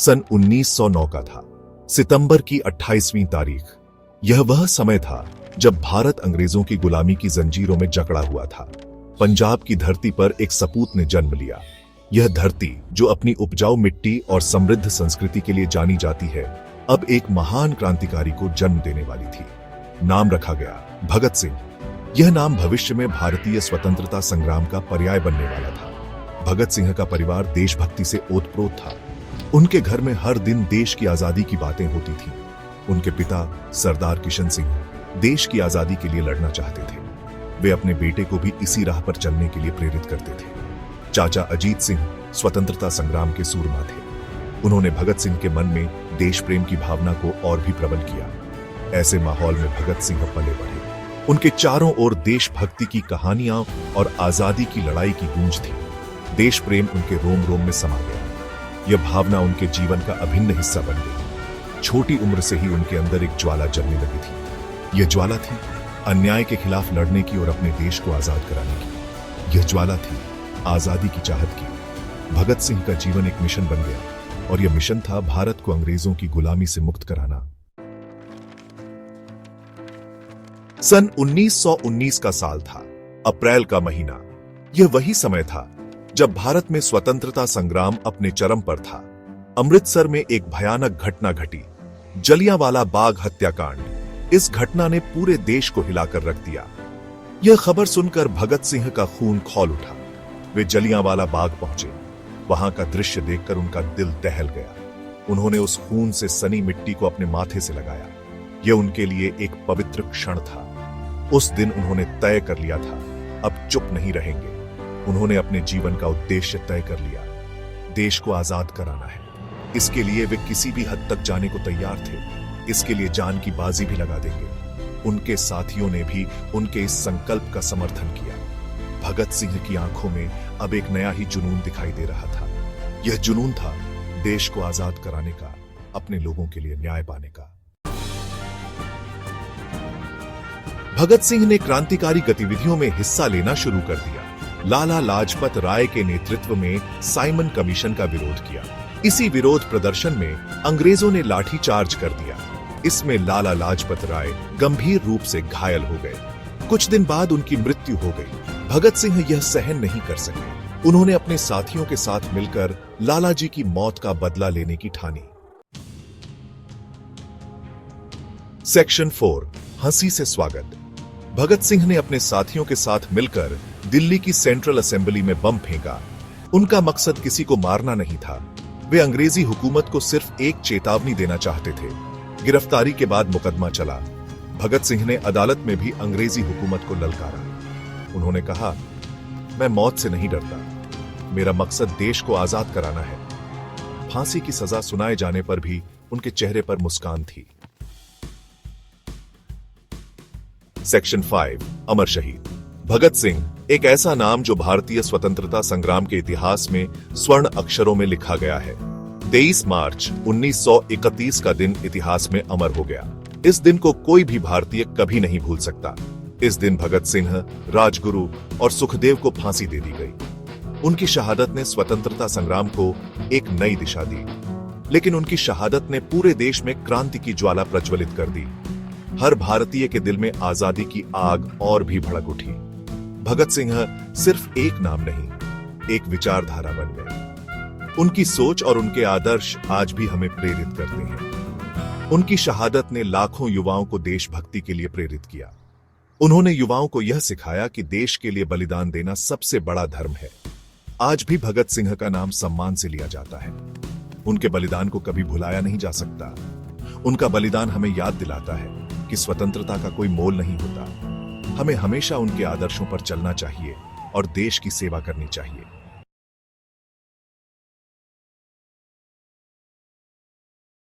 सन 1909 का था। सितंबर की 28वीं तारीख। यह वह समय था जब भारत अंग्रेजों की गुलामी की जंजीरों में जकड़ा हुआ था। पंजाब की धरती पर एक सपूत ने जन्म लिया। यह धरती, जो अपनी उपजाऊ मिट्टी और समृद्ध संस्कृति के लिए जानी जाती है, अब एक महान क्रांतिकारी को जन्म देने वाली थी। नाम रखा गया भगत सिंह। यह नाम भविष्य में भारतीय स्वतंत्रता संग्राम का पर्याय बनने वाला था। भगत सिंह का परिवार देशभक्ति से ओतप्रोत था। उनके घर में हर दिन देश की आजादी की बातें होती थीं। उनके पिता सरदार किशन सिंह देश की आजादी के लिए लड़ना चाहते थे। वे अपने बेटे को भी इसी राह पर चलने के लिए प्रेरित करते थे। चाचा अजीत सिंह स्वतंत्रता संग्राम के सूरमा थे। उन्होंने भगत सिंह के मन में देश प्रेम की भावना को और भी प्रबल किया। ऐसे माहौल में भगत सिंह पले बढ़े। उनके चारों ओर देशभक्ति की कहानियां और आजादी की लड़ाई की गूंज थी। देश प्रेम उनके रोम रोम में समा गया। यह भावना उनके जीवन का अभिन्न हिस्सा बन गई। छोटी उम्र से ही उनके अंदर एक ज्वाला जलने लगी थी। यह ज्वाला थी अन्याय के खिलाफ लड़ने की और अपने देश को आजाद कराने की। यह ज्वाला थी आजादी की चाहत की। भगत सिंह का जीवन एक मिशन बन गया और यह मिशन था भारत को अंग्रेजों की गुलामी से मुक्त कराना। सन 1919 का साल था, अप्रैल का महीना। यह वही समय था जब भारत में स्वतंत्रता संग्राम अपने चरम पर था। अमृतसर में एक भयानक घटना घटी, जलियांवाला बाग हत्याकांड। इस घटना ने पूरे देश को हिलाकर रख दिया। यह खबर सुनकर भगत सिंह का खून खौल उठा। वे जलियांवाला बाग पहुंचे। वहां का दृश्य देखकर उनका दिल दहल गया। उन्होंने उस खून से सनी मिट्टी को अपने माथे से लगाया। यह उनके लिए एक पवित्र क्षण था। उस दिन उन्होंने तय कर लिया था, अब चुप नहीं रहेंगे। उन्होंने अपने जीवन का उद्देश्य तय कर लिया, देश को आजाद कराना है। इसके लिए वे किसी भी हद तक जाने को तैयार थे। इसके लिए जान की बाजी भी लगा देंगे। उनके साथियों ने भी उनके इस संकल्प का समर्थन किया। भगत सिंह की आंखों में अब एक नया ही जुनून दिखाई दे रहा था। यह जुनून था देश को आजाद कराने का, अपने लोगों के लिए न्याय पाने का। भगत सिंह ने क्रांतिकारी गतिविधियों में हिस्सा लेना शुरू कर दिया। लाला लाजपत राय के नेतृत्व में साइमन कमीशन का विरोध किया। इसी विरोध प्रदर्शन में अंग्रेजों ने लाठीचार्ज कर दिया। इसमें लाला लाजपत राय गंभीर रूप से घायल हो गए। कुछ दिन बाद उनकी मृत्यु हो गई। भगत सिंह यह सहन नहीं कर सके। उन्होंने अपने साथियों के साथ मिलकर लालाजी की मौत का बदला लेने की ठानी। सेक्शन 4, हंसी से स्वागत। भगत सिंह ने अपने साथियों के साथ मिलकर दिल्ली की सेंट्रल असेंबली में बम फेंका। उनका मकसद किसी को मारना नहीं था। वे अंग्रेजी हुकूमत को सिर्फ एक चेतावनी देना चाहते थे। गिरफ्तारी के बाद मुकदमा चला। भगत सिंह ने अदालत में भी अंग्रेजी हुकूमत को ललकारा। उन्होंने कहा, मैं मौत से नहीं डरता। मेरा मकसद देश को आजाद कराना है। फांसी की सजा सुनाए जाने पर भी उनके चेहरे पर मुस्कान थी। सेक्शन 5, अमर शहीद। भगत सिंह एक ऐसा नाम जो भारतीय स्वतंत्रता संग्राम के इतिहास में स्वर्ण अक्षरों में लिखा गया है। 23 मार्च 1931 का दिन इतिहास में अमर हो गया। इस दिन को कोई भी भारतीय कभी नहीं भूल सकता। इस दिन भगत सिंह, राजगुरु और सुखदेव को फांसी दे दी गई। उनकी शहादत ने स्वतंत्रता संग्राम को एक नई दिशा दी। लेकिन उनकी शहादत ने पूरे देश में क्रांति की ज्वाला प्रज्वलित कर दी। हर भारतीय के दिल में आजादी की आग और भी भड़क उठी। भगत सिंह सिर्फ एक नाम नहीं, एक विचारधारा बन गए। उनकी सोच और उनके आदर्श आज भी हमें प्रेरित करते हैं। उनकी शहादत ने लाखों युवाओं को देशभक्ति के लिए प्रेरित किया। उन्होंने युवाओं को यह सिखाया कि देश के लिए बलिदान देना सबसे बड़ा धर्म है। आज भी भगत सिंह का नाम सम्मान से लिया जाता है। उनके बलिदान को कभी भुलाया नहीं जा सकता। उनका बलिदान हमें याद दिलाता है कि स्वतंत्रता का कोई मोल नहीं होता। हमें हमेशा उनके आदर्शों पर चलना चाहिए और देश की सेवा करनी चाहिए।